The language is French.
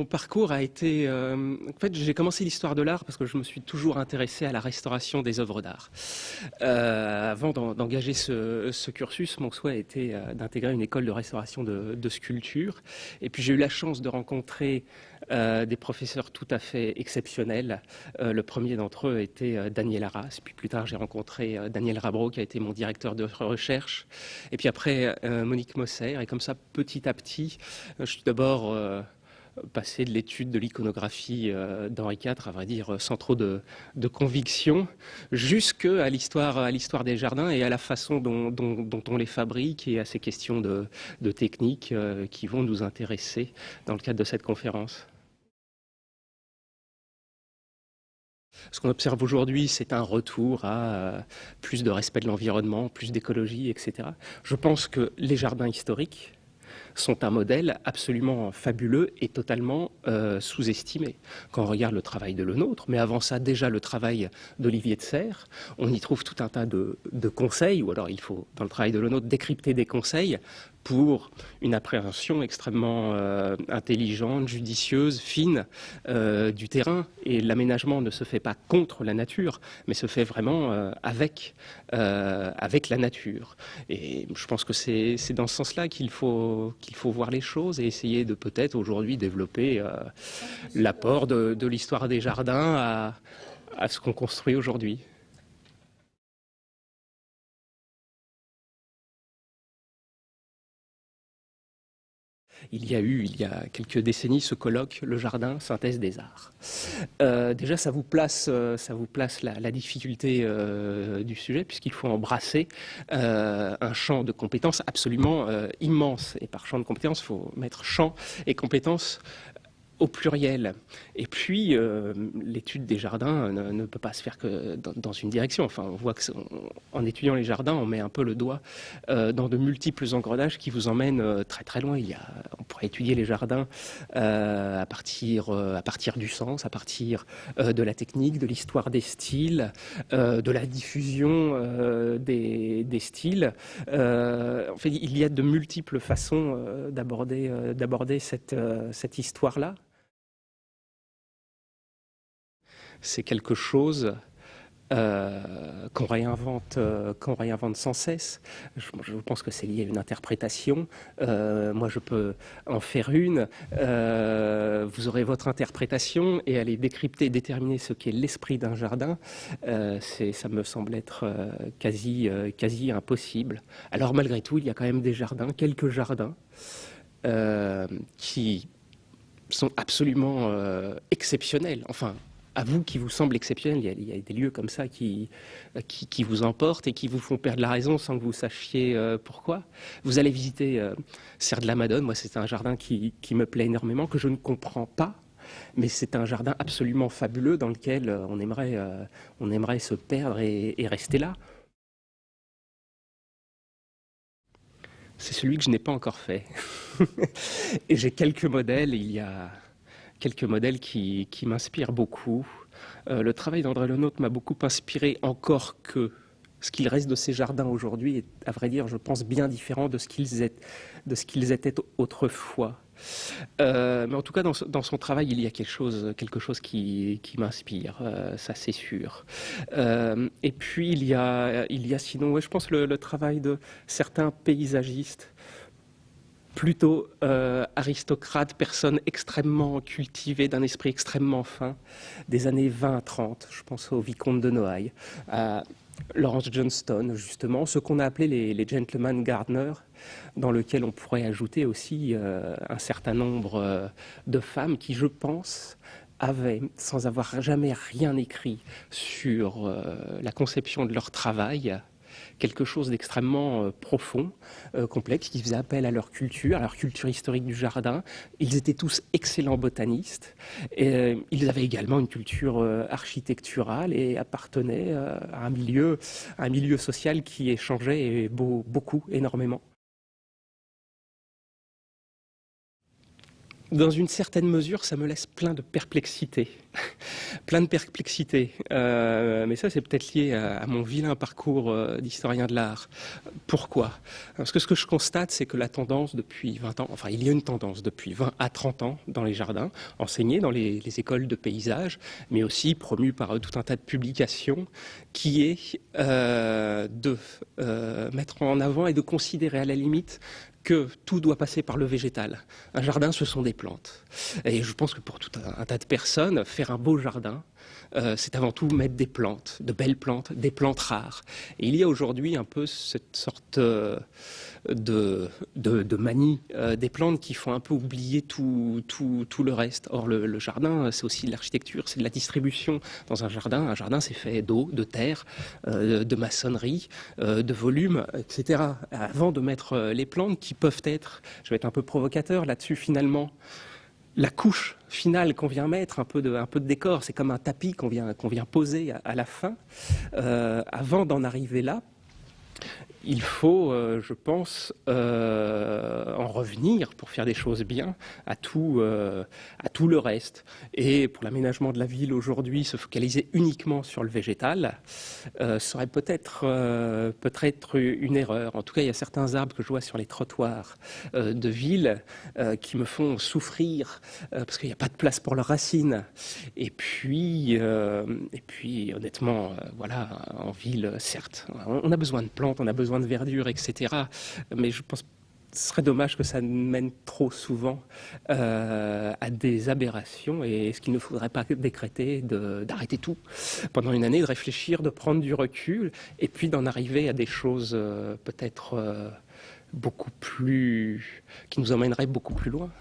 parcours a été... en fait, j'ai commencé l'histoire de l'art parce que je me suis toujours intéressé à la restauration des œuvres d'art. Avant d'engager ce cursus, mon souhait était d'intégrer une école de restauration de sculpture. Et puis j'ai eu la chance de rencontrer des professeurs tout à fait exceptionnels. Le premier d'entre eux était Daniel Arras. Puis plus tard, j'ai rencontré Daniel Rabreau, qui a été mon directeur de recherche. Et puis après, Monique Mosser. Et comme ça, petit à petit, je suis d'abord passé de l'étude de l'iconographie d'Henri IV, à vrai dire, sans trop de conviction, jusqu'à l'histoire des jardins et à la façon dont on les fabrique et à ces questions de technique qui vont nous intéresser dans le cadre de cette conférence. Ce qu'on observe aujourd'hui, c'est un retour à plus de respect de l'environnement, plus d'écologie, etc. Je pense que les jardins historiques sont un modèle absolument fabuleux et totalement sous-estimé. Quand on regarde le travail de Lenôtre, mais avant ça déjà le travail d'Olivier de Serres, on y trouve tout un tas de conseils, ou alors il faut dans le travail de Lenôtre décrypter des conseils pour une appréhension extrêmement intelligente, judicieuse, fine du terrain. Et l'aménagement ne se fait pas contre la nature, mais se fait vraiment avec la nature. Et je pense que c'est dans ce sens-là qu'il faut voir les choses et essayer de peut-être aujourd'hui développer l'apport de l'histoire des jardins à ce qu'on construit aujourd'hui. Il y a quelques décennies, ce colloque, Le Jardin, synthèse des arts. Déjà, ça vous place la difficulté du sujet, puisqu'il faut embrasser un champ de compétences absolument immense. Et par champ de compétences, il faut mettre champ et compétences au pluriel. Et puis, l'étude des jardins ne peut pas se faire que dans une direction. Enfin, on voit qu'en étudiant les jardins, on met un peu le doigt dans de multiples engrenages qui vous emmènent très très loin. On pourrait étudier les jardins à partir du sens, à partir de la technique, de l'histoire des styles, de la diffusion des styles. En fait, il y a de multiples façons d'aborder cette histoire-là. C'est quelque chose qu'on réinvente sans cesse. Je pense que c'est lié à une interprétation. Moi, je peux en faire une. Vous aurez votre interprétation et aller décrypter, déterminer ce qu'est l'esprit d'un jardin. Ça me semble être quasi impossible. Alors, malgré tout, il y a quand même des jardins, quelques jardins, qui sont absolument exceptionnels. Enfin, à vous qui vous semble exceptionnel, il y a des lieux comme ça qui vous emportent et qui vous font perdre la raison sans que vous sachiez pourquoi. Vous allez visiter Serre de la Madone. Moi, c'est un jardin qui me plaît énormément, que je ne comprends pas, mais c'est un jardin absolument fabuleux dans lequel on aimerait se perdre et rester là. C'est celui que je n'ai pas encore fait. Et j'ai quelques modèles, il y a quelques modèles qui m'inspirent beaucoup. Le travail d'André Lenôtre m'a beaucoup inspiré, encore que ce qu'il reste de ces jardins aujourd'hui est, à vrai dire, je pense, bien différent de ce qu'ils étaient autrefois. Mais en tout cas, dans son travail, il y a quelque chose qui m'inspire, ça c'est sûr. Et puis il y a sinon, ouais, je pense, le travail de certains paysagistes, plutôt aristocrates, personnes extrêmement cultivées, d'un esprit extrêmement fin, des années 20-30, je pense au vicomte de Noailles, à Lawrence Johnston, justement, ce qu'on a appelé les gentlemen gardeners, dans lequel on pourrait ajouter aussi un certain nombre de femmes qui, je pense, avaient, sans avoir jamais rien écrit sur la conception de leur travail, quelque chose d'extrêmement profond, complexe, qui faisait appel à leur culture historique du jardin. Ils étaient tous excellents botanistes. Et, ils avaient également une culture architecturale et appartenaient à un milieu social qui échangeait beaucoup, énormément. dans une certaine mesure, ça me laisse plein de perplexité. Plein de perplexité. Mais ça, c'est peut-être lié à mon vilain parcours d'historien de l'art. Pourquoi? Parce que ce que je constate, c'est que la tendance depuis 20 ans, enfin il y a une tendance depuis 20 à 30 ans dans les jardins, enseignée dans les écoles de paysage, mais aussi promue par tout un tas de publications, qui est de mettre en avant et de considérer à la limite que tout doit passer par le végétal. Un jardin, ce sont des plantes. Et je pense que pour tout un tas de personnes, faire un beau jardin, c'est avant tout mettre des plantes, de belles plantes, des plantes rares. Et il y a aujourd'hui un peu cette sorte de manie des plantes qui font un peu oublier tout le reste. Or, le jardin, c'est aussi de l'architecture, c'est de la distribution dans un jardin. Un jardin, c'est fait d'eau, de terre, de maçonnerie, de volume, etc. Avant de mettre les plantes qui peuvent être, je vais être un peu provocateur là-dessus finalement, la couche finale qu'on vient mettre, un peu de décor, c'est comme un tapis qu'on vient poser à la fin. Avant d'en arriver là, il faut, je pense, en revenir pour faire des choses bien à tout le reste. Et pour l'aménagement de la ville aujourd'hui, se focaliser uniquement sur le végétal serait peut-être une erreur. En tout cas, il y a certains arbres que je vois sur les trottoirs de ville qui me font souffrir parce qu'il n'y a pas de place pour leurs racines. Et puis honnêtement, voilà, en ville, certes, on a besoin de plantes, on a besoin de verdure, etc. Mais je pense que ce serait dommage que ça mène trop souvent à des aberrations, et est-ce qu'il ne faudrait pas décréter d'arrêter tout pendant une année, de réfléchir, de prendre du recul, et puis d'en arriver à des choses peut-être beaucoup plus... qui nous emmèneraient beaucoup plus loin.